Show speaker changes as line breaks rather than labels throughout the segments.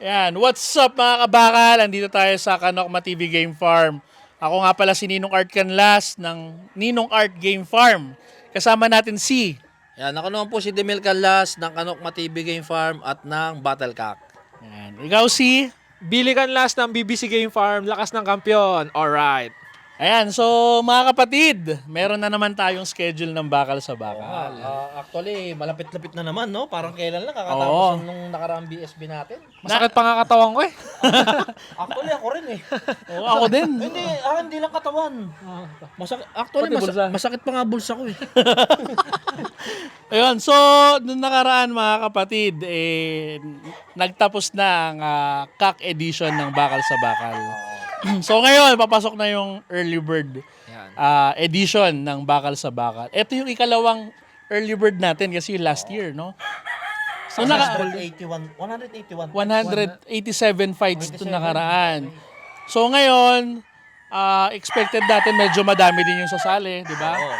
Yan, what's up mga kabakal? Andito tayo sa Kanokma TV Game Farm. Ako nga pala si Ninong Art Canlas ng Ninong Art Game Farm. Kasama natin si...
Yan, ako naman po si Demel Calas ng Kanokma TV Game Farm at ng Battlecock.
Yan, ikaw si...
Billy Canlas ng BBC Game Farm, lakas ng kampiyon. Alright.
Ayan, so mga kapatid, meron na naman tayong schedule ng bakal sa bakal.
Actually, malapit-lapit na naman, no? Parang kailan lang
Oo.
kakatapos nung nakaraang BSB natin.
Masakit pa nga katawan ko eh.
Actually, ako rin eh.
Oo, ako din.
Hindi lang katawan. Actually,
Pati bulsa.
masakit pa nga bulsa ko eh.
Ayun, so nung nakaraan mga kapatid, nagtapos na ang CAC edition ng bakal sa bakal. So ngayon, papasok na yung early bird
Yan.
edition ng bakal sa bakal. Ito yung ikalawang early bird natin kasi last year, no? So
181.
187 fights ito nakaraan. So ngayon, expected natin medyo madami din yung sasali, di ba?
Oo.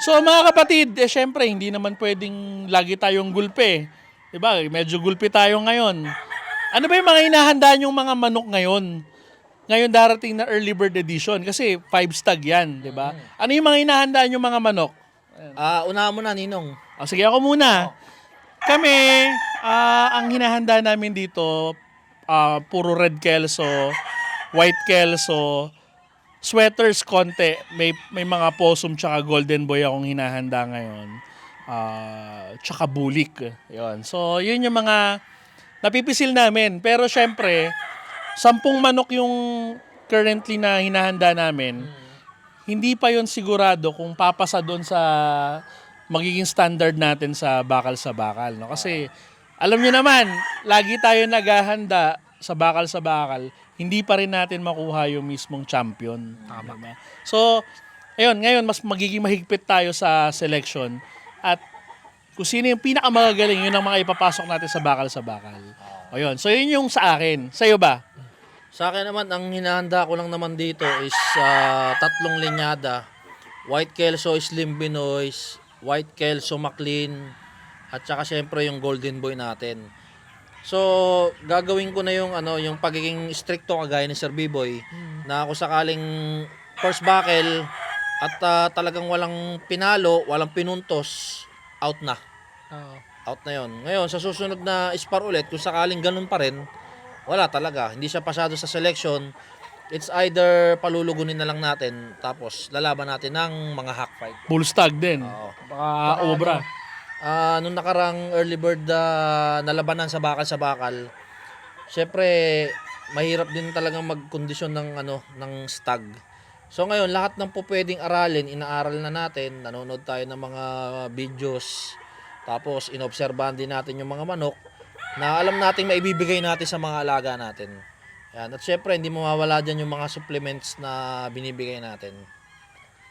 So mga kapatid, syempre hindi naman pwedeng lagi tayong gulpe. 'Di ba? Medyo gulpi tayo ngayon. Ano ba yung mga hinahanda yung mga manok ngayon? Ngayon darating na early bird edition kasi 5 stag 'yan, 'di ba? Ano yung mga hinahanda yung mga manok?
Unahan mo na, Ninong.
Sige ako muna. Kami, ang hinahanda namin dito, puro red kelso, white kelso, sweaters konti. May mga possum tsaka golden boy akong hinahanda ngayon. Tsaka bulik. Yun. So, yun yung mga napipisil namin. Pero syempre, 10 manok yung currently na hinahanda namin. Hindi pa yon sigurado kung papasa doon sa magiging standard natin sa bakal. No? Kasi, alam nyo naman, lagi tayo naghahanda sa bakal, hindi pa rin natin makuha yung mismong champion. Tama. So, ayun, ngayon, mas magiging mahigpit tayo sa selection. At kung sino yung pinakamagagaling, yun ang mga ipapasok natin sa bakal. Ayun, so yun yung sa akin. Sa'yo ba?
Sa akin naman, ang hinahanda ko lang naman dito is 3 linyada. White Kelso Slim Binoys, White Kelso McLean, at saka syempre yung Golden Boy natin. So, gagawin ko na yung pagiging stricto kagaya ni Sir B-Boy na ako sakaling first buckle at talagang walang pinalo, walang pinuntos, out na. Out na yon. Ngayon, sa susunod na spar ulit, kung sakaling ganun pa rin, wala talaga. Hindi siya pasado sa selection. It's either palulugunin na lang natin, tapos lalaban natin ng mga hack fight.
Full stag din.
Oo.
Baka obra.
Nung nakarang early bird nalabanan sa bakal, syempre mahirap din talagang magkondisyon ng stag. So ngayon, lahat ng po pwedeng aralin, inaaral na natin, nanonood tayo ng mga videos, tapos inobserbahan din natin yung mga manok na alam nating maibibigay natin sa mga alaga natin. Yan. At syempre, hindi mawawala dyan yung mga supplements na binibigay natin.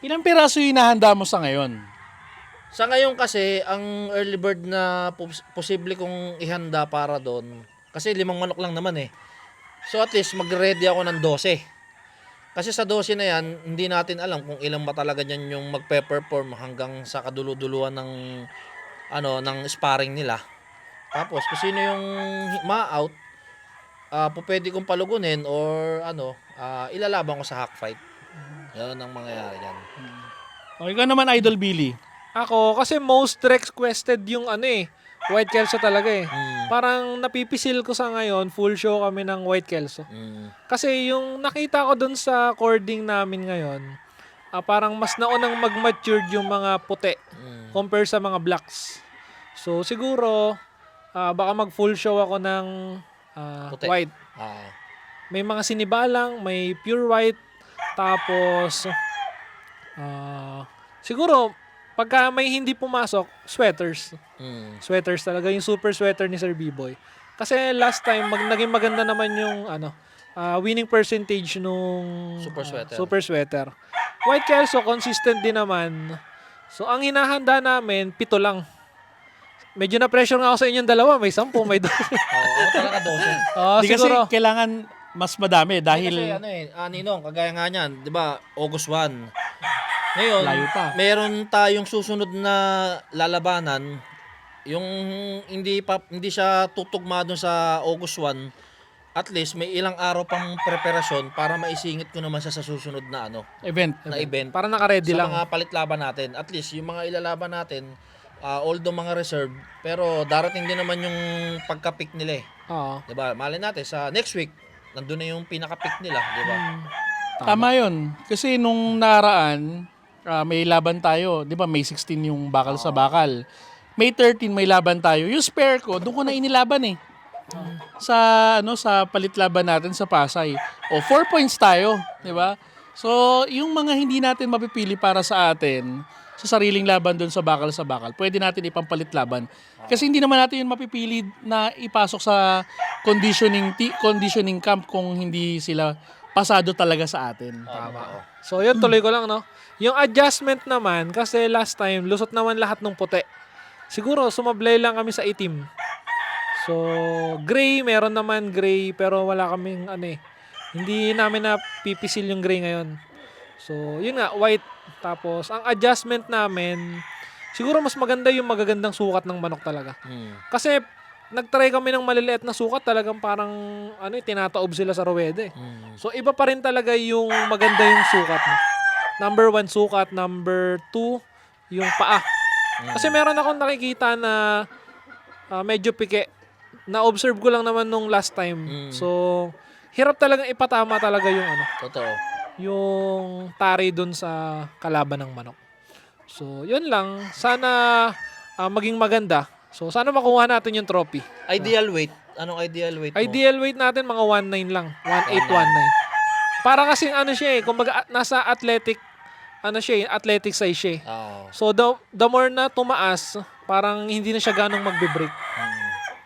Ilang piraso yung hinahanda mo sa ngayon?
Sa ngayon kasi, ang early bird na posible kong ihanda para doon, kasi 5 manok lang naman eh. So at least mag-ready ako ng 12. Kasi sa 12 na yan, hindi natin alam kung ilan ba talaga dyan yung magpe-perform hanggang sa kaduluduluan ng sparring nila. Tapos kung sino yung ma-out, pwede kong palugunin or ilalaban ko sa hack fight. Yan ang mangyayari dyan.
Okay, ikaw naman, Idol Billy.
Ako, kasi most requested yung White Kelso talaga eh. Parang napipisil ko sa ngayon, full show kami ng White Kelso. Kasi yung nakita ko dun sa cording namin ngayon, parang mas naunang mag-matured yung mga puti compare sa mga blacks. So siguro, baka mag-full show ako ng
Puti.
white. May mga sinibalang, may pure white, tapos siguro pagka may hindi pumasok, sweaters. Sweaters talaga, yung super sweater ni Sir B-Boy. Kasi last time naging maganda naman yung winning percentage nung
Super sweater.
White Kelso consistent din naman. So ang hinahanda namin 7 lang. Medyo na pressure nga ako sa inyong dalawa, may 10, may 12.
Ako talaga 12.
Di kasi
Siguro.
kailangan mas madami dahil
Kasi Ninong, kagaya nga niyan, 'di ba? August 1. Ngayon,
Layo pa.
meron tayong susunod na lalabanan, yung hindi siya tutugma doon sa August 1, at least may ilang araw pang preparasyon para maisingit ko naman siya sa susunod na
Event.
na event.
Para naka-ready
Sa
lang.
mga palitlaban natin. At least yung mga ilalaban natin, although mga reserve, pero darating din naman yung pagka-pick nila eh.
Oo.
'Di ba? Malay natin sa next week, nandun na yung pinaka-pick nila, 'di ba?
Tama yun. Kasi nung naraan, may laban tayo. Di ba May 16 yung bakal sa bakal. May 13 may laban tayo. Yung spare ko, doon ko na inilaban eh. Sa sa palitlaban natin sa Pasay. O 4 points tayo, di ba? So, yung mga hindi natin mapipili para sa atin, sa sariling laban doon sa bakal, pwede natin ipampalit laban. Kasi hindi naman natin yun mapipili na ipasok sa conditioning camp kung hindi sila pasado talaga sa atin.
Tama.
So, yun, tuloy ko lang, no? Yung adjustment naman, kasi last time, lusot naman lahat ng puti. Siguro, sumablay lang kami sa itim. So, gray, meron naman gray, pero wala kaming, hindi namin na pipisil yung gray ngayon. So, yun nga, white. Tapos, ang adjustment namin, siguro mas maganda yung magagandang sukat ng manok talaga. Kasi, nagtry kami ng maliliit na sukat, talagang parang, tinataob sila sa ruwede. So, iba pa rin talaga yung maganda yung sukat. No? Number 1 sukat, number 2, yung paa. Kasi meron akong nakikita na medyo pike. Na-observe ko lang naman nung last time. So, hirap talagang ipatama talaga yung
Totoo.
yung tari dun sa kalaban ng manok. So, yun lang. Sana maging maganda. So, sana makuha natin yung trophy.
Ideal weight. Anong ideal weight mo?
Ideal weight natin mga 1.9 lang. 1.8, 1.9. Para kasing siya eh, kumbaga nasa athletic, athletic size siya eh. So, the more na tumaas, parang hindi na siya ganong magbe-break.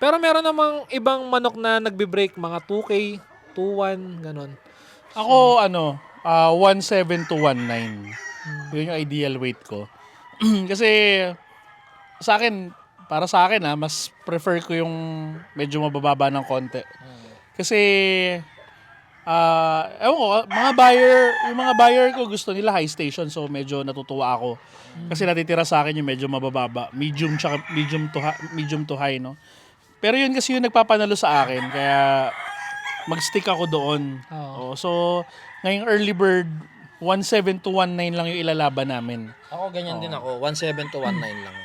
Pero meron namang ibang manok na nagbe-break, mga 2K, 2.1, ganon.
Ako, 1.7 to 1.9. Yun yung ideal weight ko. Kasi, para sa akin, mas prefer ko yung medyo mabababa ng konti. Kasi, ewan ko, yung mga buyer ko gusto nila high station, so medyo natutuwa ako. Kasi natitira sa akin yung medyo mabababa, medium to high, no? Pero yun kasi yung nagpapanalo sa akin, kaya mag-stick ako doon. So, ngayong early bird, 1.7 to 1.9 lang yung ilalaban namin.
Ako ganyan din ako, 1.7 to 1.9 lang.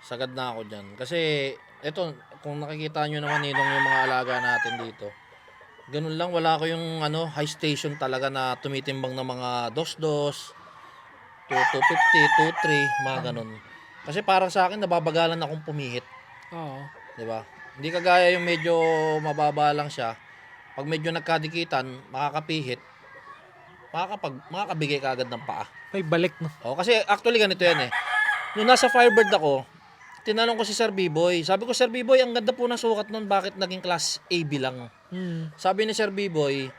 Sagad na ako dyan. Kasi, eto, kung nakikita nyo naman yung mga alaga natin dito, ganun lang, wala ko yung high station talaga na tumitimbang ng mga 2.2, 2.50, 2.3, mga ganun. Kasi parang sa akin, nababagalan akong pumihit.
Oo.
Diba? Hindi kagaya yung medyo mababa lang siya. Pag medyo nagkadikitan, makakapihit, makakabigay ka agad ng paa.
May balik, no?
Kasi actually ganito yan eh. Nung nasa Firebird ako, tinanong ko si Sir B-Boy. Sabi ko, Sir B-Boy, ang ganda po ng sukat nun, bakit naging class AB lang? Sabi ni Sir B-Boy,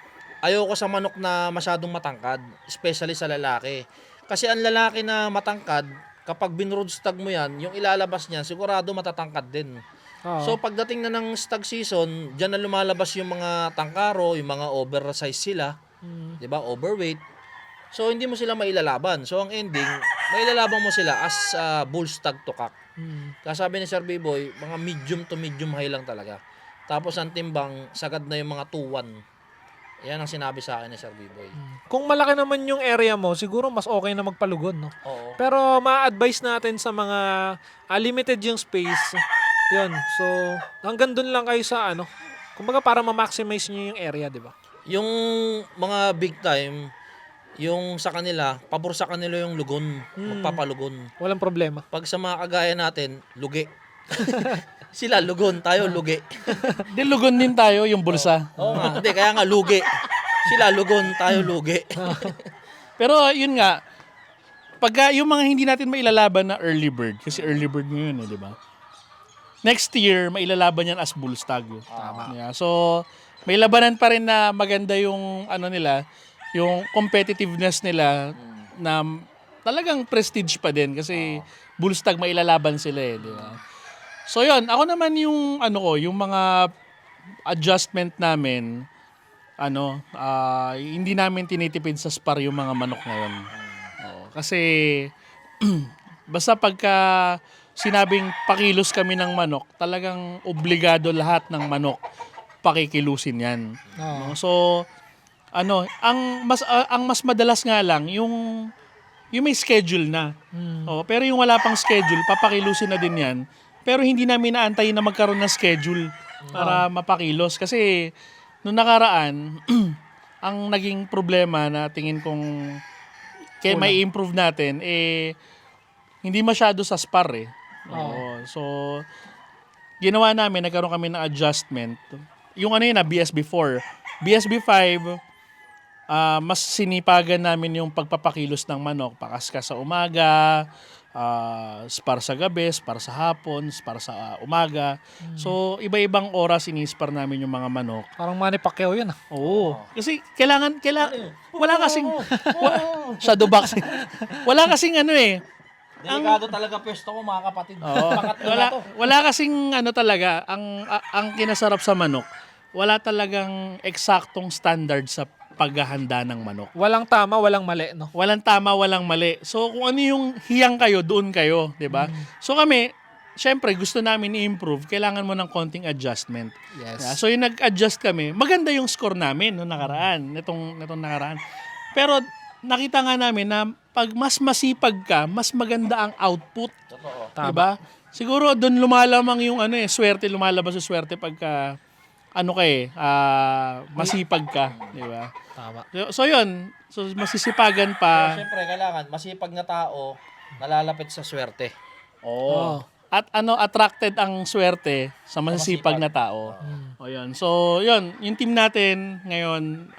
ayoko sa manok na masyadong matangkad, especially sa lalaki. Kasi ang lalaki na matangkad, kapag binroadstag mo yan, yung ilalabas niya, sigurado matatangkad din. So pagdating na ng stag season, diyan na lumalabas yung mga tangkaro, yung mga oversize sila, 'di ba? Overweight. So hindi mo sila mailalaban. So ang ending, mailalaban mo sila as bull stag to cock. Kaya sabi ni Sir B-Boy, mga medium to medium high lang talaga. Tapos ang timbang, sagad na yung mga 2-1. Yan ang sinabi sa akin ni Sir B-Boy.
Kung malaki naman yung area mo, siguro mas okay na magpalugon, no?
Oo.
Pero ma-advise natin sa mga limited yung space. Yun. So, hanggang dun lang kayo sa kumbaga para ma-maximize nyo yung area, di ba?
Yung mga big time, yung sa kanila, pabor sa kanila yung lugon, magpapalugon.
Walang problema.
Pag sa mga kagaya natin, lugi. Sila lugon, tayo lugi.
Lugon din tayo, yung bulsa.
Oo nga, hindi, kaya nga lugi. Sila lugon, tayo lugi.
Pero yun nga, pagka yung mga hindi natin mailalaban na early bird, kasi early bird ngayon di ba? Next year, mailalaban yan as bull stag. Yeah. So, may labanan pa rin na maganda yung nila, yung competitiveness nila na talagang prestige pa din kasi bull stag mailalaban sila di ba? So, yun, ako naman yung yung mga adjustment namin hindi namin tinitipid sa spar yung mga manok ngayon. Kasi basta pagka sinabing pakilos kami ng manok, talagang obligado lahat ng manok pakikilusin yan.
Oo.
No? So, ang mas madalas nga lang, yung may schedule na. Pero yung wala pang schedule, papakilusin na din yan. Pero hindi namin naantay na magkaroon ng schedule para mapakilos. Kasi, nung nakaraan, ang naging problema na tingin kong may improve natin, hindi masyado sa spar eh. Oo. So, ginawa namin, nagkaroon kami ng adjustment. Yung BSB4. BSB5, mas sinipagan namin yung pagpapakilos ng manok. Pakaskas sa umaga, spar sa gabi, spar sa hapon, spar sa umaga. So, iba-ibang oras inispar namin yung mga manok.
Parang Manny Pacquiao yun ah.
Oo. Kasi kailangan wala kasing shadow boxing. Wala kasing
Delikado talaga pwesto ko mga kapatid. Pangatlo na to.
wala kasing talaga ang kinasarap sa manok. Wala talagang eksaktong standard sa paghahanda ng manok.
Walang tama, walang mali, no?
Walang tama, walang mali. So kung ano yung hiyang kayo, doon kayo, 'di ba? So kami, syempre gusto namin i-improve, kailangan mo ng konting adjustment.
Yes.
Yeah, so yung nag-adjust kami, maganda yung score namin noong nakaraan, nitong nakaraan. Pero nakita nga namin na pag mas masipag ka, mas maganda ang output.
Totoo.
Diba? Siguro doon lumalamang yung swerte, lumalabas yung swerte pagka masipag ka, di ba?
Tama.
So yun, so masisipagan pa.
Siyempre, kailangan masipag na tao nalalapit sa swerte.
Oo.
At attracted ang swerte sa masisipag na tao. O yun. So yun, yung team natin ngayon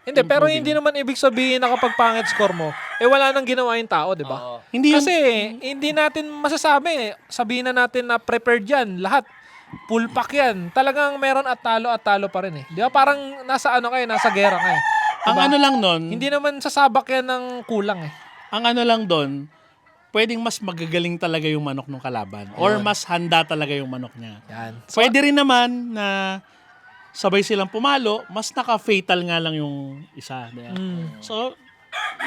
Hindi, pero
improving.
hindi naman ibig sabihin na kapag pangit score mo, wala nang ginawa yung tao, di ba?
Oo.
Hindi
Kasi hindi natin masasabi, sabihin na natin na prepared yan, lahat. Full pack yan. Talagang meron at talo pa rin eh. Di ba? Parang nasa nasa gera ka eh.
ang
Diba?
lang nun,
Hindi naman sasabak yan ng kulang eh.
ang lang doon, pwedeng mas magagaling talaga yung manok ng kalaban or mas handa talaga yung manok niya.
Yan.
Pwede rin naman na sabay silang pumalo, mas naka-fatal nga lang yung isa. Diba? So,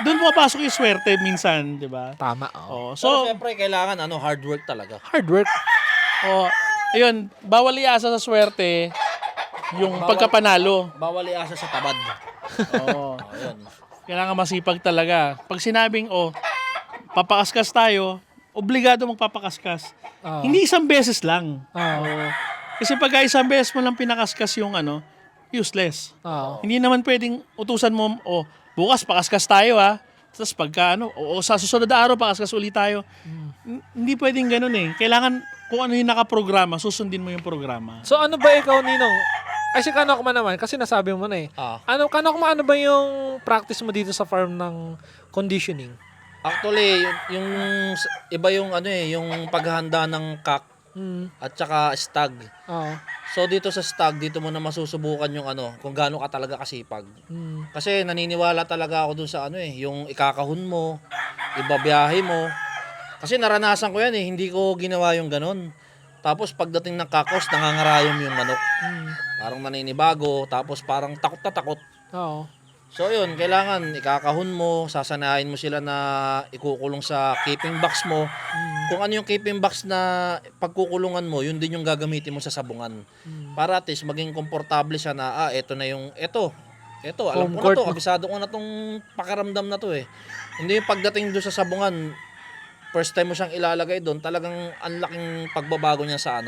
doon pumapasok yung swerte minsan, di ba?
Tama.
Oh,
Oh.
So,
so,
siyempre, kailangan hard work talaga.
Hard work.
ayun, bawal iasa sa swerte yung pagkapanalo.
Bawal iasa sa tabad.
Oo.
Ayun.
Kailangan masipag talaga. Pag sinabing, papakaskas tayo, obligado magpapakaskas.
Oo.
Hindi isang beses lang.
Oo.
Kasi pag isang beses mo lang pinakaskas yung useless.
Oo.
Hindi naman pwedeng utusan mo, bukas pakaskas tayo Tapos pagka sa susunod na araw pakaskas ulit tayo. Hindi pwedeng ganun eh. Kailangan kung ano yung nakaprograma, susundin mo yung programa.
So ano ba ikaw, Ninong? Ay, si Kanokma naman, kasi nasabi mo na eh. Kanokma, ano ba yung practice mo dito sa farm ng conditioning?
Actually, yung iba yung yung paghahanda ng cock at saka stag.
Oo.
So dito sa stag, dito mo na masusubukan yung kung gaano ka talaga kasipag. Kasi naniniwala talaga ako dun sa yung ikakahon mo, ibabiyahe mo. Kasi naranasan ko yan hindi ko ginawa yung ganun. Tapos pagdating ng kakos, nangangarayom yung manok. Parang naninibago, tapos parang takot na takot.
Oo.
So yun, kailangan ikakahon mo, sasanayin mo sila na ikukulong sa keeping box mo. Kung ano yung keeping box na pagkukulungan mo, yun din yung gagamitin mo sa sabungan. Para at least maging komportable siya na, ito na yung, ito, alam
Home
ko na
court
to,
mo.
kabisado ko na tong pakiramdam na to eh. Hindi yung pagdating doon sa sabungan, first time mo siyang ilalagay doon, talagang ang laking pagbabago niya sa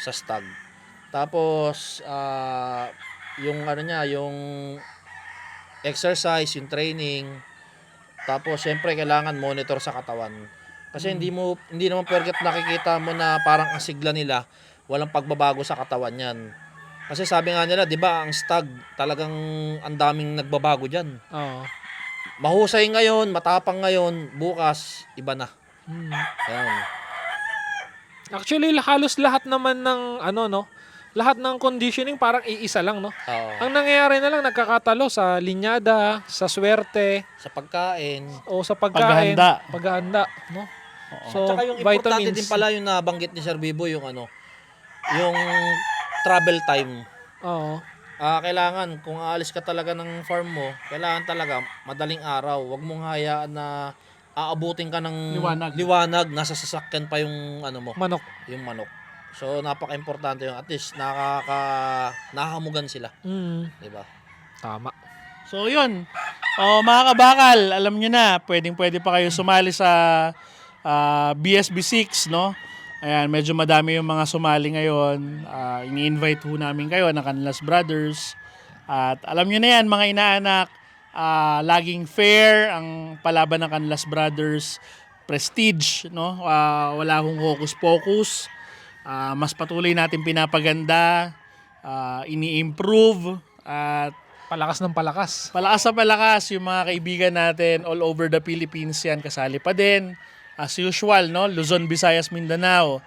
sa stag. Tapos, yung yung exercise, yung training. Tapos, syempre, kailangan monitor sa katawan. Kasi hindi naman porket nakikita mo na parang ang sigla nila, walang pagbabago sa katawan yan. Kasi sabi nga nila, di ba, ang stag, talagang ang daming nagbabago dyan.
Oo.
Mahusay ngayon, matapang ngayon, bukas, iba na. Ayan.
Actually, halos lahat naman ng lahat ng conditioning parang iisa lang, no?
Oo.
Ang nangyayari na lang, nagkakatalo sa linyada, sa swerte,
Sa pagkain.
o sa pagkain.
Paghahanda.
Paghahanda, no? So,
Tsaka yung importante
vitamins.
din pala yung nabanggit ni Sir Bibo, yung yung travel time.
Oo.
Kailangan, kung aalis ka talaga ng farm mo, kailangan talaga madaling araw. Huwag mong hayaan na aabutin ka ng
Liwanag.
liwanag, nasa sasakyan pa yung mo,
Manok.
yung manok. So napaka-importante yung at least nakahamugan sila,
Mm.
'di ba?
Tama.
So yun. Mga kabakal, alam nyo na, pwede pa kayo sumali sa BSB6, no? Ayan, medyo madami yung mga sumali ngayon. Ini-invite ho namin kayo ng Canlas Brothers. At alam nyo na yan, mga inaanak, laging fair ang palaban ng Canlas Brothers. Prestige, no? Wala hong hocus-pocus. Mas patuloy natin pinapaganda, ini-improve, at
Palakas ng palakas.
palakas sa palakas yung mga kaibigan natin all over the Philippines yan. Kasali pa din. As usual, no? Luzon, Visayas, Mindanao.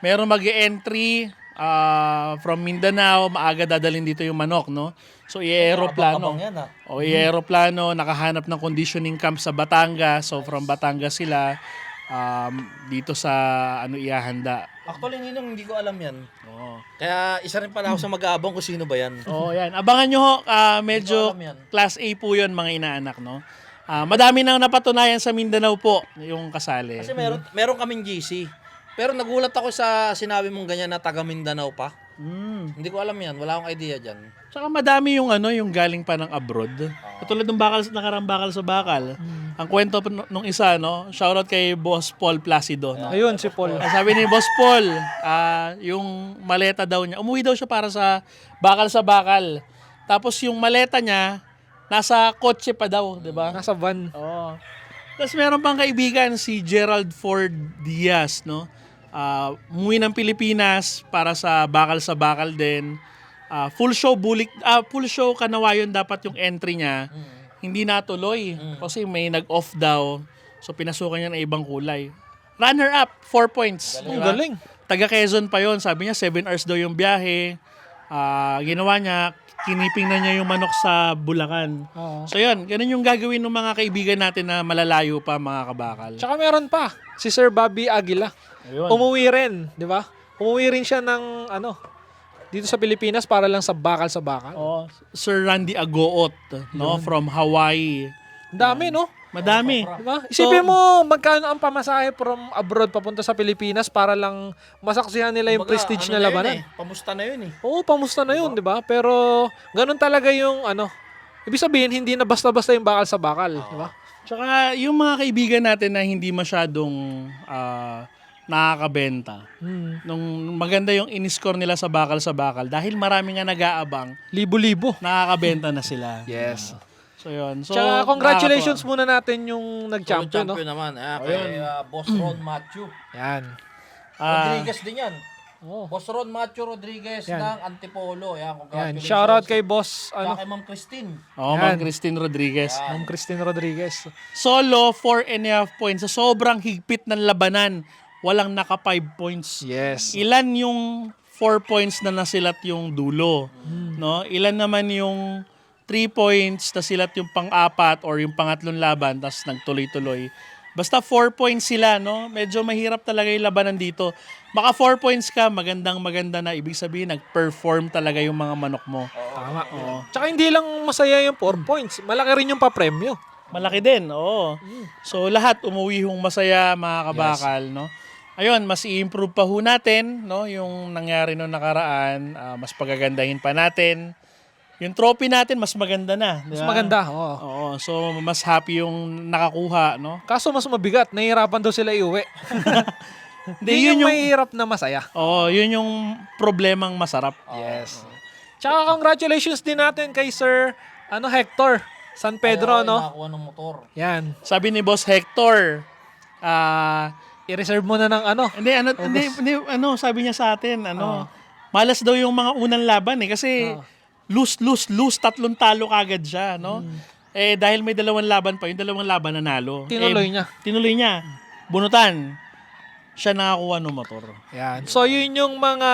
Meron mag-entry from Mindanao. Maaga dadalhin dito yung manok, no? So, i-aeroplano.
Abang-abang yan, ha?
O i-aeroplano, nakahanap ng conditioning camp sa Batangas. So, from Batangas sila dito sa ihahanda.
Actually, Ninong, hindi ko alam yan.
Oo.
Kaya isa rin pala ako sa mag-aabang kung sino ba yan.
Oh, yan. Abangan nyo ho, medyo
Hindi ko alam yan.
class A po yun, mga inaanak, no? Madami nang napatunayan sa Mindanao po yung kasali.
Kasi meron kaming GC. Pero nagulat ako sa sinabi mong ganyan na taga Mindanao pa. Hindi ko alam yan. Wala akong idea dyan.
Tsaka madami yung yung galing pa ng abroad. Katulad ng nakarang bakal sa bakal. Ang kwento nung isa, no? Shoutout kay Boss Paul Placido, no?
Ayun, si Paul.
Sabi ni Boss Paul, yung maleta daw niya, umuwi daw siya para sa bakal. Tapos yung maleta niya, nasa kotse pa daw, di ba?
Nasa van.
Oo. Tapos meron pang kaibigan, si Gerald Ford Diaz, no? Umuwi ng Pilipinas para sa bakal din. Full show Kanawayon dapat yung entry niya. Hindi natuloy kasi may nag-off daw. So pinasukan niya ng ibang kulay. Runner up, 4 points.
Ang
Diba?
galing.
Taga Quezon pa yon. Sabi niya 7 hours daw yung biyahe. Ginawa niya, kiniping na niya yung manok sa Bulacan.
Oo.
So yun, ganun yung gagawin ng mga kaibigan natin na malalayo pa, mga kabakal.
Tsaka meron pa, si Sir Bobby Aguila.
Ayun.
Umuwi rin, di ba? Umuwi rin siya ng dito sa Pilipinas para lang sa bakal.
Oh, Sir Randy Agoot, no, from Hawaii.
Ang dami, no?
Madami.
Di ba? Isipin mo, magkano ang pamasahe from abroad papunta sa Pilipinas para lang masaksihan nila yung
Kumbaga,
prestige
ano
na
yun
labanan.
Pamusta na yun eh.
Oo, pamusta na yun, di ba? Pero ganun talaga yung ibig sabihin, hindi na basta-basta yung bakal sa bakal, di ba?
Tsaka yung mga kaibigan natin na hindi masyadong nakakabenta. Nung maganda yung in-score nila sa bakal dahil marami nga nag-aabang,
Libo-libo.
nakakabenta na sila.
Yes.
So yun. So,
Tsaka congratulations muna natin yung nag-champion, no?
Champion naman. Kay Boss Ron Matthew.
Yan.
Rodriguez din yan.
Oh.
Boss Ron Matthew Rodriguez ng Antipolo. Yan,
Yan.
congratulations.
Shoutout kay Boss,
Tsaka kay Ma'am Christine.
Ma'am Christine Rodriguez.
Ma'am Christine Rodriguez.
Solo 4.5 points. Sa sobrang higpit ng labanan, walang naka 5 points.
Yes.
Ilan yung 4 points na nasilat yung dulo, no? Ilan naman yung 3 points na silat yung pang-apat or yung pangatlong laban tas nagtuloy-tuloy. Basta 4 points sila, no? Medyo mahirap talaga yung labanan dito. Maka 4 points ka, maganda na. Ibig sabihin, nag-perform talaga yung mga manok mo.
Tama. Oo. Tsaka hindi lang masaya yung 4 points. Malaki rin yung papremyo.
Malaki din, oo. So, lahat umuwi hong masaya, mga kabakal, no? Ayun, mas i-improve pa ho natin, no? Yung nangyari noong nakaraan, mas pagagandahin pa natin. Yung trophy natin, mas maganda na.
Mas maganda, oo.
Oo, so mas happy yung nakakuha, no?
Kaso mas mabigat. Nahihirapan daw sila iuwi.
Hindi,
Hindi
yun
yung mahirap na masaya.
Oo, yun yung problemang masarap.
Yes. Tsaka congratulations din natin kay Sir Hector San Pedro, no?
Nakakuha ng motor.
Yan.
Sabi ni Boss Hector,
I-reserve mo na ng
hindi, sabi niya sa atin, malas daw yung mga unang laban kasi lose, 3 talo kagad siya, no? Dahil may 2 laban pa, yung 2 laban nanalo. Tinuloy niya. Bunutan. Siya nakakuha ng motor.
Yan. So yun yung mga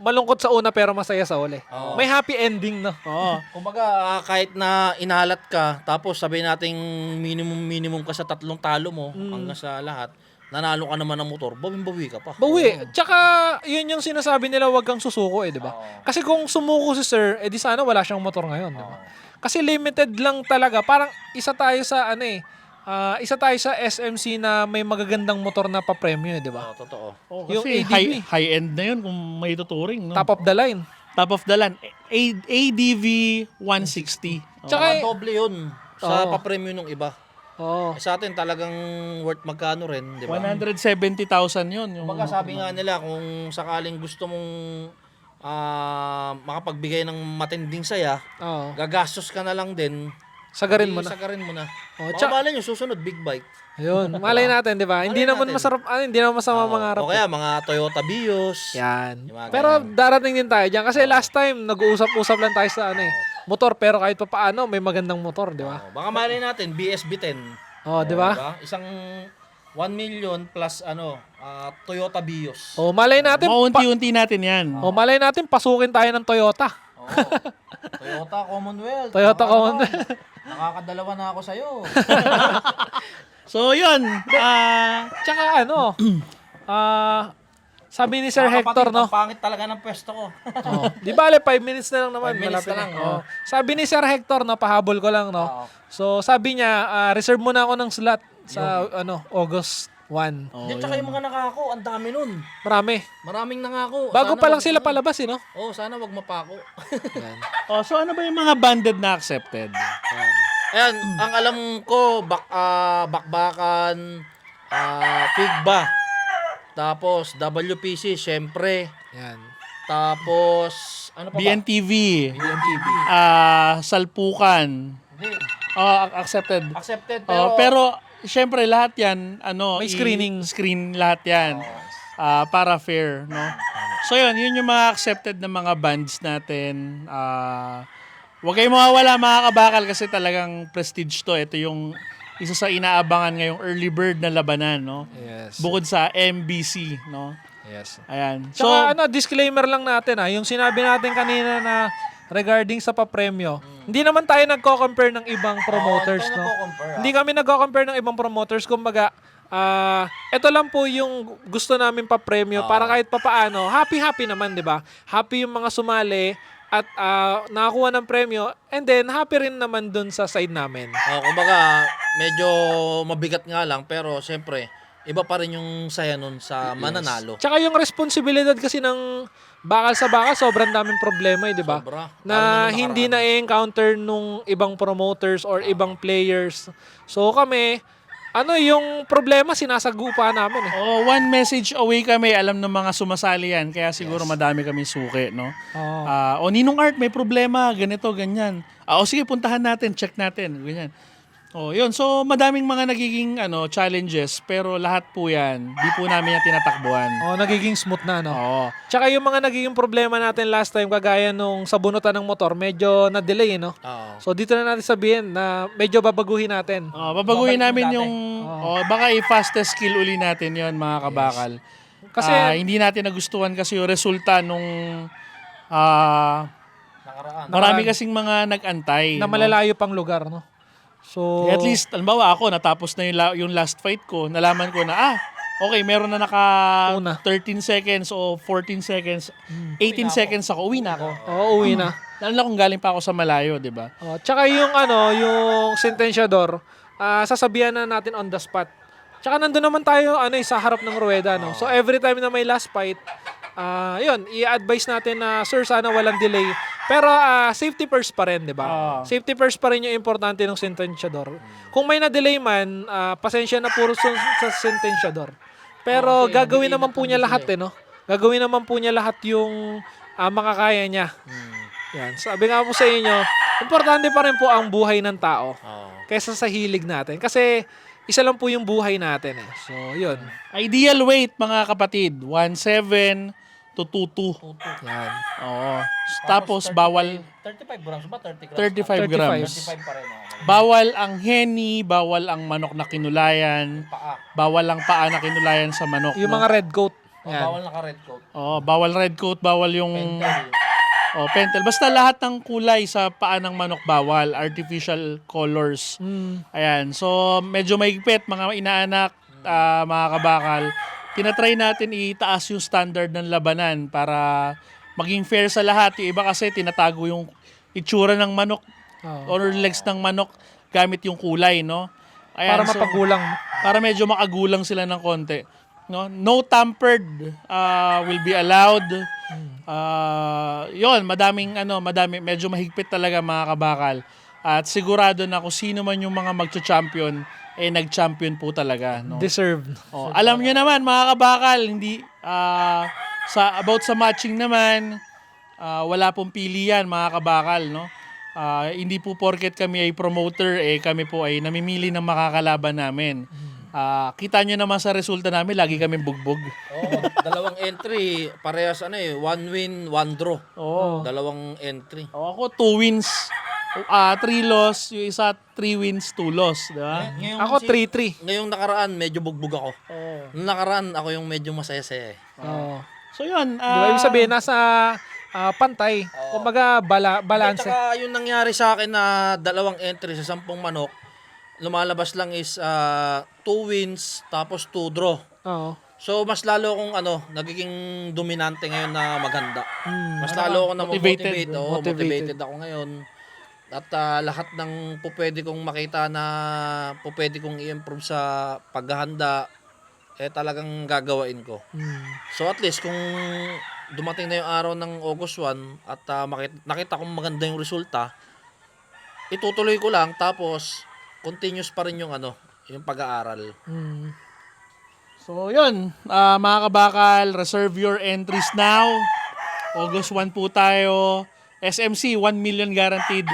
malungkot sa una pero masaya sa uli. May happy ending, no?
Oo.
Kumbaga, kahit na inalat ka, tapos sabihin nating minimum ka sa 3 talo mo hanggang sa lahat, nanalo ka naman ng motor, bawin-bawi ka pa.
Bawi. Tsaka, yun yung sinasabi nila, wag kang susuko, di ba? Kasi kung sumuko si Sir, di sana wala siyang motor ngayon, di ba? Kasi limited lang talaga. Parang isa tayo sa, isa tayo sa SMC na may magagandang motor na pa-premyo, di ba?
Totoo.
Yung
Kasi
ADV.
high-end na yun kung may tuturing. No?
Top of the line.
Top of the line. ADV 160.
Tsaka-
Tsaka doble yun sa
Oo.
pa-premium ng iba.
Oo.
Sa atin talagang worth magkano rin, di ba?
170,000 yun. Yung,
Kumbaga sabi nga nila, kung sakaling gusto mong makapagbigay ng matinding saya,
Oo.
gagastos ka na lang din.
Sagarin mo na.
Sagarin mo na.
Oh,
Baka nyo, susunod, big bike.
Ayun, malay natin, di ba? Hindi naman
natin.
masarap, hindi naman masama mangarap.
O kaya mga Toyota Vios.
Yan.
Yung mga
Pero darating din tayo diyan kasi last time nag-uusap-usap lang tayo sa motor, pero kahit pa paano may magandang motor, di ba?
Baka malay natin, BSB 10.
Oh, di ba?
Diba? Isang 1 million plus Toyota Vios.
Oh, malay natin.
maunti-unti natin yan.
Oh, malay natin pasukin tayo ng Toyota.
Oo. Toyota Commonwealth.
Toyota Commonwealth.
Nakakadalawa na ako sa'yo.
So, yun.
Tsaka sabi ni Sir Hector, no?
Ang pangit talaga ng pwesto ko.
Oh, di bale 5 minutes na lang naman,
5 minutes
malapit
na lang,
Oh. Sabi ni Sir Hector, no, pahabol ko lang, no.
Oo.
So, sabi niya, reserve muna ako ng slot sa August 1.
Di, tsaka yung mga nakako, ang dami nun.
Marami.
Maraming nangako.
Bago
Sana
pa lang
wag-
sila palabas, no?
Sana wag mapako.
Yan.
so ano ba yung mga banded na accepted?
Yan.
Ayan, ang alam ko, bakbakan, Figba. Tapos, WPC, syempre.
Yan.
Tapos, ano pa ba?
BNTV.
BNTV.
Salpukan.
Hindi.
Accepted.
Accepted,
Pero syempre lahat yan
May screening.
Screen lahat yan. Para fair, no? So yun yung mga accepted na mga bands natin. Huwag kayong mawawala mga kabakal kasi talagang prestige to. Ito yung isa sa inaabangan ngayong early bird na labanan, no?
Yes.
Bukod sa MBC, no?
Yes.
Ayan. So,
Tsaka disclaimer lang natin yung sinabi natin kanina na regarding sa papremyo, hindi naman tayo nagko-compare ng ibang promoters, no? Hindi kami nagko-compare ng ibang promoters, kumbaga, ito lang po yung gusto namin papremyo para kahit papaano, happy naman, 'di ba? Happy yung mga sumali at nakakuha ng premyo, and then happy rin naman dun sa side namin.
Kumbaga, medyo mabigat nga lang, pero siyempre, iba pa rin yung saya nun sa mananalo.
Tsaka yung responsibilidad kasi ng bakal sa bakal, sobrang daming problema, 'di ba?
Sobra.
Na hindi na i-encounter nung ibang promoters or ibang players. So kami, yung problema sinasagupa namin eh.
one message away kami, alam ng mga sumasali yan. Kaya siguro madami kami suki, no?
Oo.
Ninong Art, may problema, ganito, ganyan. Sige, puntahan natin, check natin, ganyan. Yun. So, madaming mga nagiging challenges, pero lahat po yan, di po namin yan tinatakbuhan.
Nagiging smooth na, no?
Oo.
Tsaka yung mga nagiging problema natin last time, kagaya nung sa bunutan ng motor, medyo na-delay, no?
Oo.
So, dito na natin sabihin na medyo babaguhin natin.
Babaguhin namin
dati.
yung, baka i-fastest skill uli natin yon mga kabakal.
Kasi,
Hindi natin nagustuhan kasi yung resulta nung
Nakaraan.
marami kasing mga nag-antay.
na
no?
malalayo pang lugar, no? So,
At least, halimbawa ako, natapos na yung last fight ko, nalaman ko na, okay, meron na naka
Una.
13 seconds o 14 seconds, 18 seconds ako, uwi na ako.
uwi na.
Lalo na kung galing pa ako sa malayo, di ba?
Tsaka yung yung sentensyador, sasabihan na natin on the spot. Tsaka nandun naman tayo sa harap ng ruweda, no? So every time na may last fight, i-advise natin na sir, sana walang delay. Pero safety first pa rin, di ba? Safety first pa rin yung importante ng sentensyador. Kung may na-delay man, pasensya na puro sa sentensyador. Pero gagawin naman po niya lahat, no? Gagawin naman po niya lahat yung makakaya niya. Yan. Sabi nga po sa inyo, importante pa rin po ang buhay ng tao kaysa sa hilig natin. Kasi isa lang po yung buhay natin eh. So, yun.
Ideal weight, mga kapatid, 1.7 to 2.2.
Yan.
Oo. Tapos, bawal
35 grams ba? 30 grams?
35 grams.
35 pa rin.
Bawal ang henny, bawal ang manok na kinulayan,
Paa.
bawal ang paa na kinulayan sa manok.
Yung
no?
mga red coat. Yan.
Bawal naka-red coat.
Bawal red coat, bawal yung pentel. Basta lahat ng kulay sa paa ng manok bawal, artificial colors. Ayan. So medyo mahigpit mga inaanak, mga kabakal. Tinatry natin itaas yung standard ng labanan para maging fair sa lahat. Yung iba kasi tinatago yung itsura ng manok or legs ng manok gamit yung kulay, no? Ayan,
Para mapagulang.
para medyo makagulang sila ng konti. No tampered will be allowed. Yon, madami, medyo mahigpit talaga mga kabakal. At sigurado na kung sino man yung mga magcha-champion, nag-champion po talaga. No?
Deserved.
Alam nyo naman mga kabakal, hindi about sa matching naman, wala pong pilihan mga kabakal, no? Hindi po porket kami ay promoter, kami po ay namimili ng makakalaban namin. Kita nyo naman sa resulta namin, lagi kami bugbog.
Oo, dalawang entry, parehas 1 win, 1 draw.
Oo.
Dalawang entry.
Ako 2 wins, 3 loss, yung isa 3 wins, 2 loss, di ba?
Ako 3-3.
Ngayong nakaraan, medyo bugbog ako. Nung nakaraan, ako yung medyo masaya-saya.
Oo.
So yun,
Di ba? Ibig sabihin, nasa pantay. Kumbaga, balance.
At saka yung nangyari sa akin na dalawang entry sa 10 manok, lumalabas lang is 2 wins, tapos 2 draw.
Oo.
So, mas lalo akong nagiging dominante ngayon na maganda. Mas lalo ako na
Motivated.
motivated ako ngayon. At lahat ng pupwede kong makita na pupwede kong i-improve sa paghahanda, talagang gagawain ko. So at least kung dumating na yung araw ng August 1 at nakita kong maganda yung resulta, itutuloy ko lang tapos continuous pa rin yung yung pag-aaral.
So yun, mga kabakal, reserve your entries now. August 1 po tayo. SMC, 1 million guaranteed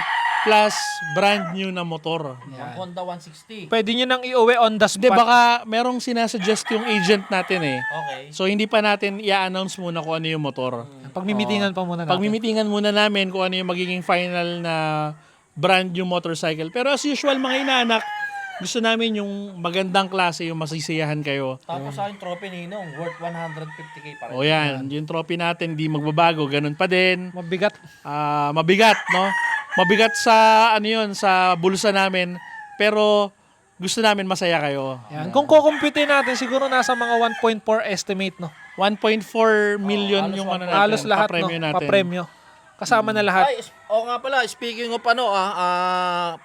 plus brand new na motor.
Ang Honda 160.
Pwede nyo nang iuwi on the
Hindi,
spot.
baka merong sinasuggest yung agent natin
Okay.
So hindi pa natin i-announce muna kung ano yung motor.
Pagmimitingan pa muna natin.
Pagmimitingan muna namin kung ano yung magiging final na brand new motorcycle. Pero as usual mga inaanak, gusto namin yung magandang klase, yung masisiyahan kayo.
Tapos sa yung trophy ninong, worth 150k pa rin.
O yan, yung trophy natin hindi magbabago, ganun pa din.
Mabigat.
Mabigat, no? Mabigat sa sa bulsa namin, pero gusto namin masaya kayo.
Yan. Kung kukumpitin natin, siguro nasa mga 1.4 estimate, no?
1.4 million yung natin,
Halos lahat, no?
papremyo natin.
Papremyo. Kasama na lahat.
Ay, nga pala, speaking of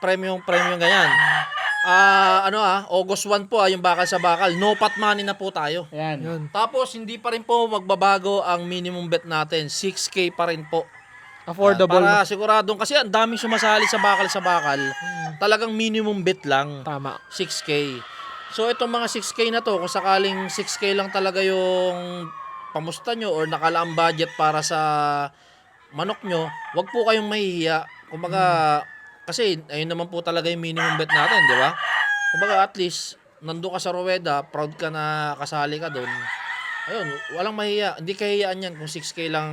premium ganyan. August 1 po yung bakal sa bakal. No pot money na po tayo.
Ayan.
Yun.
Tapos hindi pa rin po magbabago ang minimum bet natin. 6K pa rin po.
Affordable.
Para siguradong kasi ang daming sumasali sa bakal. Talagang minimum bet lang.
Tama.
6K. So itong mga 6K na to, kung sakaling 6K lang talaga yung pamusta nyo or nakalaang budget para sa manok nyo, wag po kayong mahihiya. Kumbaga, kasi ayun naman po talaga yung minimum bet natin, di ba? Kumbaga at least, nandun ka sa Rueda, proud ka na kasali ka doon. Ayun, walang mahihiya. Hindi kahiyaan yan kung 6K lang,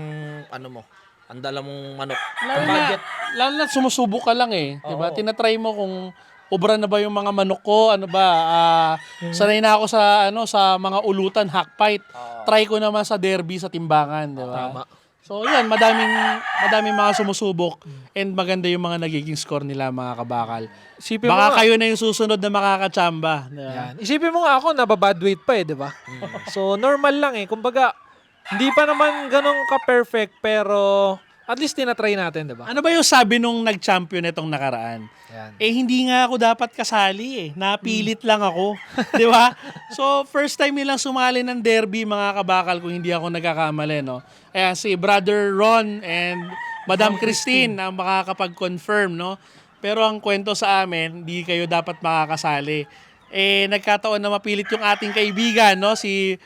ang dala mong manok. Ang budget.
Lalo na sumusubok ka lang di ba?
Oo.
Tinatry mo kung ubra na ba yung mga manok ko, sanay na ako sa mga ulutan, hackfight. Try ko naman sa derby sa timbangan, di ba?
Tama.
So yan, madaming mga sumusubok and maganda yung mga nagiging score nila mga kabakal.
Isipin mo
Baka
nga.
kayo na yung susunod na makakachamba. Di ba?
Yan. Isipin mo nga ako, nababad weight pa di ba? So, normal lang Kumbaga, hindi pa naman ganun ka-perfect, pero at least tinatry natin, di ba?
Ano ba yung sabi nung nag-champion itong nakaraan?
Yan.
Hindi nga ako dapat kasali Napilit lang ako. Di ba? So, first time nilang sumali ng derby, mga kabakal, kung hindi ako nagkakamali, no? Ayan, si Brother Ron and Madam Christine ang makakapag-confirm, no? Pero ang kwento sa amin, hindi kayo dapat makakasali. Nagkataon na mapilit yung ating kaibigan, no? Si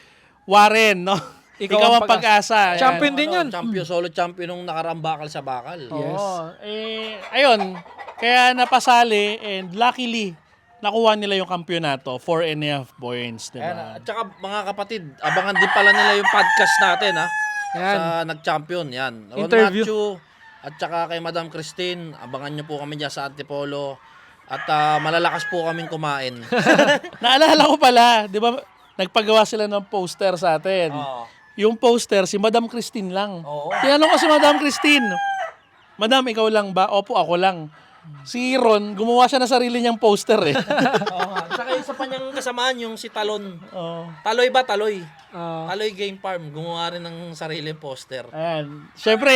Warren, no? Ikaw ang pag-asa. Ayan.
Champion din yun.
Solo champion nung nakaraang bakal sa bakal.
Oo. Ayun, kaya napasali and luckily, nakuha nila yung kampyonato, 4.5 points, di
Ayan,
ba?
at saka mga kapatid, abangan din pala nila yung podcast natin
Yan.
sa nag-champion yan. Ron
Interview.
Matthew at saka kay Madam Christine, abangan nyo po kami dyan sa Antipolo at malalakas po kaming kumain.
Naalala ko pala, di ba, nagpagawa sila ng poster sa atin.
Oo.
Yung poster, si Madam Christine lang.
Oo.
Tinanong ko si Madam Christine, Madam, ikaw lang ba? Opo, ako lang. Si Ron, gumawa siya ng sarili niyang poster
Oo nga. At saka isa pa niyang kasamaan yung si Talon.
Oh.
Taloy ba? Taloy.
Ah,
Taloy Game Farm. Gumawa rin ng sariling poster.
Ayan. Siyempre,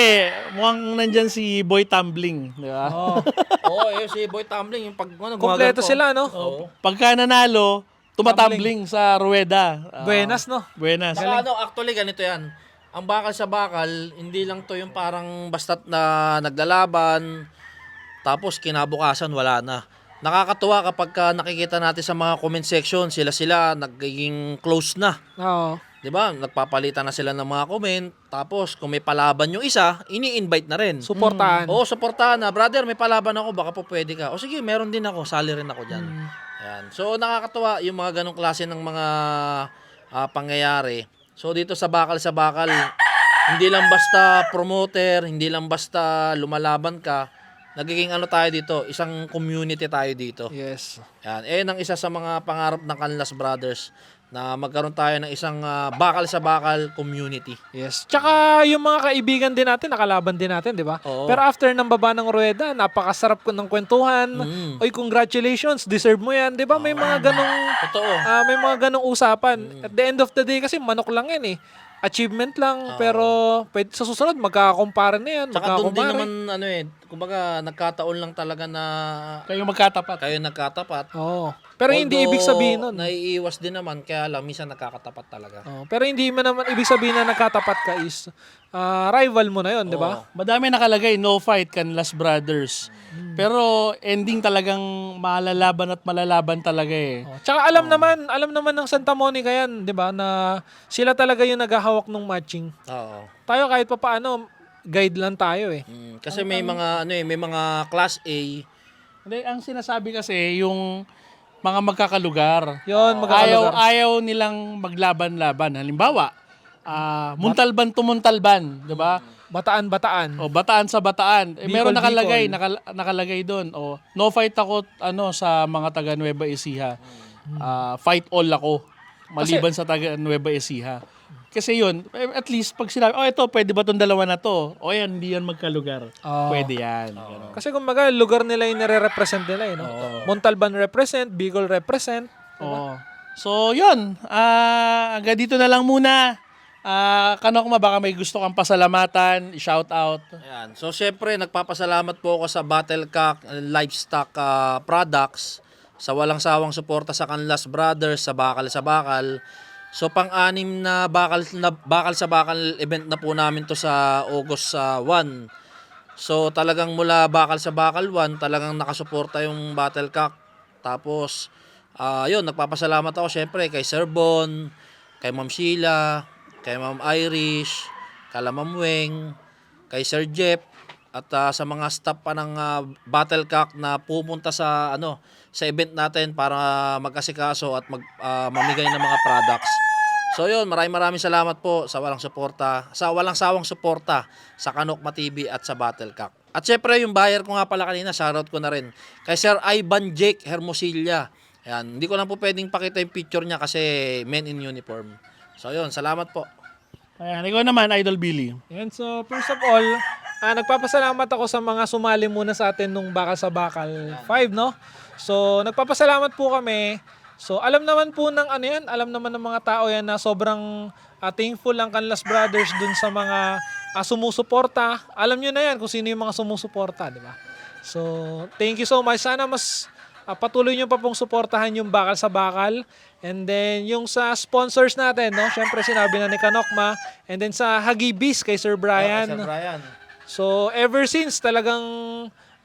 mukhang nandyan si Boy Tumbling, di ba?
oh.
Oo, si Boy Tumbling. Yung pag,
Kompleto sila, no?
Oo.
Pagka nanalo, tumatumbling sa rueda.
Buenas, no?
Buenas.
Saka actually ganito yan. Ang bakal sa bakal, hindi lang to yung parang basta't na naglalaban, tapos kinabukasan wala na. Nakakatuwa kapag nakikita natin sa mga comment section, sila nagiging close na.
Oo.
'Di ba? Nagpapalitan na sila ng mga comment, tapos kung may palaban yung isa, ini-invite na rin.
Suportahan.
Oo, suportahan na. Brother, may palaban ako, baka po pwede ka. O sige, meron din ako, sali rin ako diyan. Ayan. So nakakatuwa yung mga ganong klase ng mga pangyayari. So dito sa Bakal, hindi lang basta promoter, hindi lang basta lumalaban ka, nagiging ano tayo dito, isang community tayo dito.
Yes.
Yan. Ang isa sa mga pangarap ng Canlas Brothers na magkaroon tayo ng isang bakal community.
Yes. Tsaka yung mga kaibigan din natin, nakalaban din natin, di ba?
Oo.
Pero after ng baba ng rueda, napakasarap ko ng kwentuhan. Oy, congratulations, deserve mo yan. Di ba? May mga ganong,
Totoo.
may mga ganong usapan. At the end of the day, kasi manok lang yan eh. Achievement lang, pero pwede, sa susunod, magkakakumpara na yan.
Tsaka doon din
Magkakumpare.
naman, kumbaga, nagkataon lang talaga na
Kayo magkatapat.
kayo nagkatapat.
Oo. Pero hindi ibig sabihin nun.
Naiiwas din naman, kaya lang, minsan nagkakatapat talaga.
Oo. Pero hindi mo naman ibig sabihin na nakatapat ka is rival mo na yon, di ba?
Madami nakalagay, no fight, Canlas Brothers. Pero ending talagang malalaban talaga eh.
Oh, tsaka alam naman ng Santa Monica yan, 'di ba, na sila talaga yung naghahawak ng matching.
Oo.
Tayo kahit papaano guide lang tayo eh.
Kasi may mga may mga class A.
Hindi, ang sinasabi kasi yung mga magkakalugar.
Yun, magkakalugar.
Ayaw nilang maglaban-laban. Halimbawa, Muntalban to Muntalban, 'di ba?
Bataan.
O bataan sa bataan. Meron
Bicol.
nakalagay doon. O no fight ako sa mga taga Nueva Ecija. Fight all ako maliban sa taga Nueva Ecija. Kasi yun, at least pag sinabi, ito, pwede ba tong dalawa na to? O yan, hindi yan magkalugar.
Oh.
Pwede yan. Ganun.
Kasi kumbaga lugar nila yung nire-represent nila eh, no? Montalban represent, Bicol represent.
Oo. So, yun. Hanggang dito na lang muna. Kanokma, baka may gusto kang pasalamatan, shout out.
Ayan. So, syempre, nagpapasalamat po ako sa Battlecock Livestock Products sa walang sawang suporta sa Canlas Brothers, sa Bakal. So, pang-anim na bakal sa bakal event na po namin to sa August 1. So, talagang mula Bakal sa Bakal 1, talagang nakasuporta yung Battlecock. Tapos, yun, nagpapasalamat ako syempre kay Sir Bon, kay Ma'am Sheila, kay Ma'am Irish, kay Ma'am Weng, kay Sir Jeff, at sa mga staff pa ng Battlecock na pumunta sa event natin para magkasikaso at mamigay ng mga products. So yun, maraming salamat po sa walang sawang suporta sa Kanokma TV at sa Battlecock. At syempre yung buyer ko nga pala kanina, shoutout ko na rin kay Sir Ivan Jake Hermosilla. Ayan, hindi ko lang po pwedeng pakita yung picture niya kasi men in uniform. So yun, salamat po.
Ayan, ikaw naman, Idol Billy.
Yan, so first of all, nagpapasalamat ako sa mga sumali muna sa atin nung Bakal sa Bakal 5, no? So, nagpapasalamat po kami. So, alam naman po ng alam naman ng mga tao yan na sobrang thankful ang Canlas Brothers dun sa mga sumusuporta. Alam nyo na yan kung sino yung mga sumusuporta, di ba? So, thank you so much. Sana mas patuloy nyo pa pong suportahan yung Bakal sa Bakal. And then, yung sa sponsors natin, no? Syempre, sinabi na ni Kanokma. And then, sa Hagibis kay Sir Brian.
Sir Brian.
So, ever since, talagang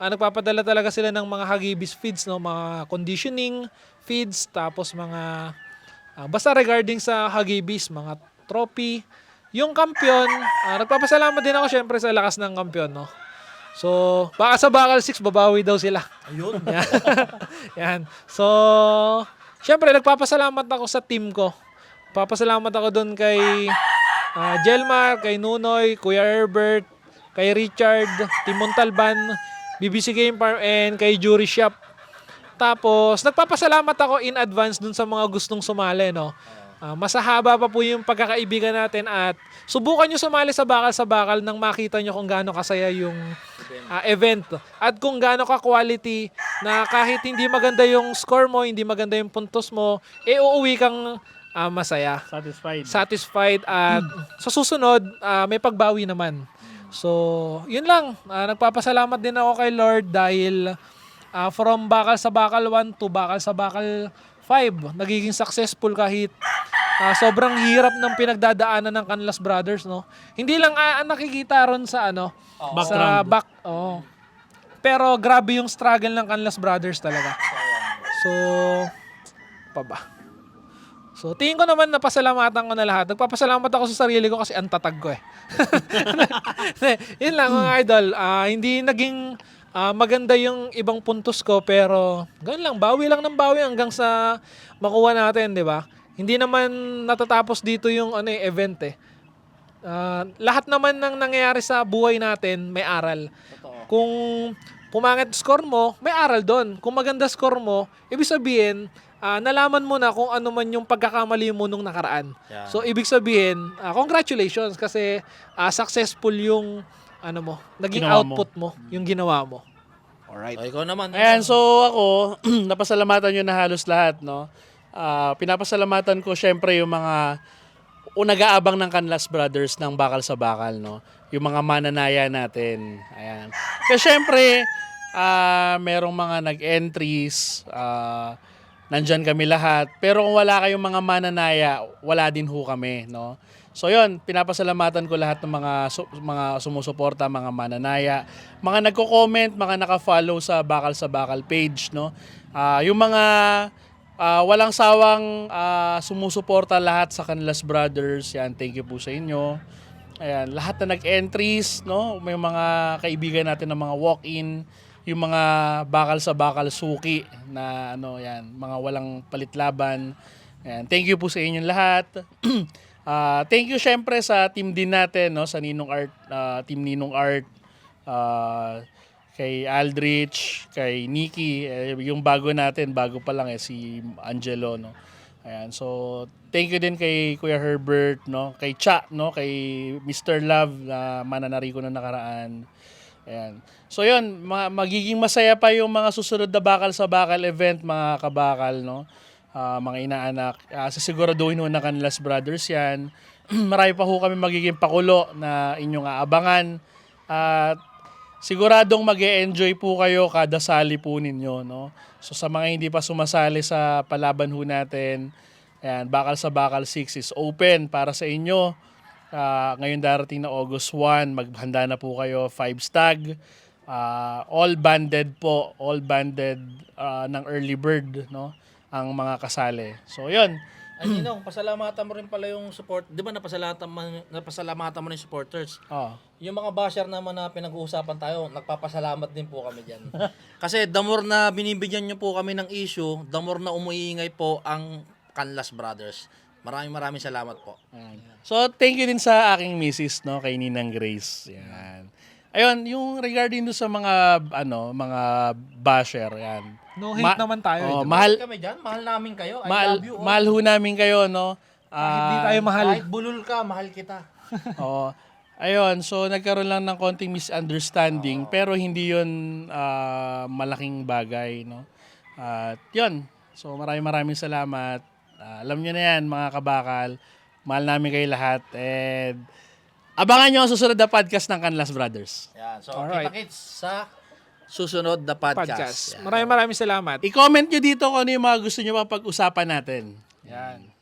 nagpapadala talaga sila ng mga Hagibis feeds, no? Mga conditioning feeds, tapos mga, basta regarding sa Hagibis, mga trophy. Yung kampiyon, nagpapasalamat din ako syempre sa lakas ng kampiyon, no? So, baka sa Bakal 6, babawi daw sila.
Ayun.
Yan. So, syempre, nagpapasalamat ako sa team ko. Papasalamat ako doon kay Jelmar, kay Nunoy, Kuya Herbert, kay Richard, Team Montalban, BBC Game Farm, and kay Jury Shop. Tapos, nagpapasalamat ako in advance dun sa mga gustong sumali, no? Masahaba pa po yung pagkakaibigan natin at subukan nyo sumali sa Bakal nang makita nyo kung gaano kasaya yung event. At kung gaano ka quality na kahit hindi maganda yung score mo, hindi maganda yung puntos mo, uuwi kang masaya, satisfied at sa susunod may pagbawi naman. So, yun lang. Nagpapasalamat din ako kay Lord dahil from bakal sa bakal 1 to bakal sa bakal 5, nagiging successful kahit sobrang hirap ng pinagdadaanan ng Canlas Brothers, no? Hindi lang nakikita ron sa sa back. Pero grabe yung struggle ng Canlas Brothers talaga. So, pa ba? So, tingin ko naman napasalamatan ko na lahat. Nagpapasalamat ako sa sarili ko kasi ang tatag ko eh. Yun lang mga idol. Hindi naging maganda yung ibang puntos ko pero ganun lang. Bawi lang ng bawi hanggang sa makuha natin, di ba? Hindi naman natatapos dito yung event eh. Lahat naman ng nangyayari sa buhay natin may aral. Kung pumangit score mo, may aral doon. Kung maganda score mo, ibig sabihin, nalaman mo na kung ano man yung pagkakamali mo nung nakaraan.
Yeah.
So, ibig sabihin, congratulations kasi successful yung naging
Ginawa
output mo, yung ginawa mo. Alright.
O, ikaw naman.
Ayan, so ako, napasalamatan nyo na halos lahat, no? Pinapasalamatan ko syempre yung mga nag-aabang ng Canlas Brothers ng bakal sa bakal, no? Yung mga mananaya natin. Ayan. Kasi syempre, merong mga nag-entries, nandyan kami lahat. Pero kung wala kayong mga mananaya, wala din ho kami, no? So yun, pinapasalamatan ko lahat ng mga sumusuporta, mga mananaya, mga nagko-comment, mga naka-follow sa bakal page, no? Yung mga walang sawang sumusuporta lahat sa Canlas Brothers, yan, thank you po sa inyo. Ayan, lahat na nag-entries, no? May mga kaibigan natin ng mga walk-in, yung mga bakal sa bakal suki na yan, mga walang palitlaban. Ayan, thank you po sa inyong lahat. Thank you syempre sa team din natin, no, sa Ninong Art, team Ninong Art, kay Aldrich, kay Nikki, yung bago natin, bago pa lang si Angelo, no. Ayan, so thank you din kay Kuya Herbert, no, kay Cha, no, kay Mr. Love na mananari ko na nakaraan. Ayan. So yun, magiging masaya pa yung mga susunod na bakal sa bakal event, mga kabakal, no. Mga inaanak. Sisiguraduhin ho na Canlas Brothers yan. Marami pa ho kami magiging pakulo na inyong aabangan. At siguradong mag-e-enjoy po kayo kada sali po ninyo, no? So sa mga hindi pa sumasali sa palaban ho natin, ayan, bakal sa bakal 6 is open para sa inyo. Ngayon darating na August 1, maghanda na po kayo, 5 stag. All banded po, ng early bird, no? Ang mga kasali. So, yun.
Ay, Ninong, pasalamatan mo rin pala yung support. Di ba napasalamatan mo na yung supporters? Yung mga basher naman na pinag-uusapan tayo, nagpapasalamat din po kami dyan. Kasi the more na binibigyan nyo po kami ng issue, the more na umuingay po ang Canlas Brothers. Maraming salamat po.
So, thank you din sa aking misis, no, kay Ninang Grace. Yan. Ayun, yung regarding do sa mga basher, yan.
No hate naman tayo.
Mahal
kami dyan, mahal namin kayo. I
mahal,
love you all.
mahal ho namin kayo, no.
Hindi tayo mahal.
Kahit bulol ka, mahal kita.
Ayun, so nagkaroon lang ng konting misunderstanding, pero hindi yun malaking bagay, no. At yun, so maraming salamat. Alam nyo na yan, mga kabakal. Mahal namin kayo lahat. And abangan nyo ang susunod na podcast ng Canlas Brothers.
Yan, so
Alright.
kita-kits sa susunod na podcast. Yan.
Maraming salamat.
I-comment nyo dito kung ano yung mga gusto nyo pag-usapan natin. Yan.